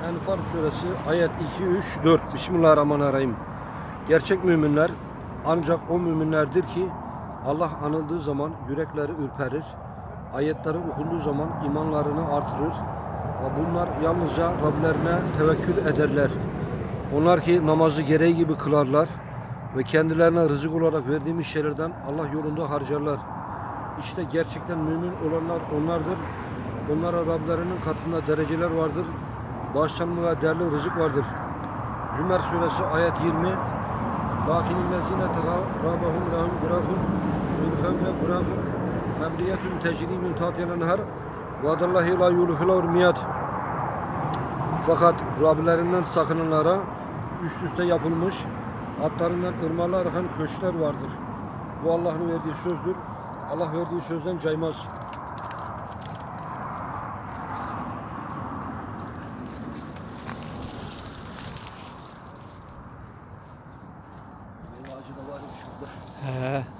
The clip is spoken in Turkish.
Enfal suresi ayet 2, 3, 4. Bismillahirrahmanirrahim. Gerçek müminler ancak o müminlerdir ki Allah anıldığı zaman yürekleri ürperir. Ayetleri okunduğu zaman imanlarını artırır. Ve bunlar yalnızca Rablerine tevekkül ederler. Onlar ki namazı gereği gibi kılarlar ve kendilerine rızık olarak verdiğimiz şeylerden Allah yolunda harcarlar. İşte gerçekten mümin olanlar onlardır. Onlara Rablerinin katında dereceler vardır. Bağışlanma ve değerli rızık vardır. Zümer suresi ayet 20. Lakinnellezine tegarrabahum lahum gurafun min fevne gurafun mebriyetun tecri min tahtihal enhar vadallahi la yulfil miyat. Fakat Rablerinden sakınanlara üst üste yapılmış altlarından ırmaklar akan köşkler vardır. Bu Allah'ın verdiği sözdür. Allah verdiği sözden caymaz. Ağacı da var şurada. He.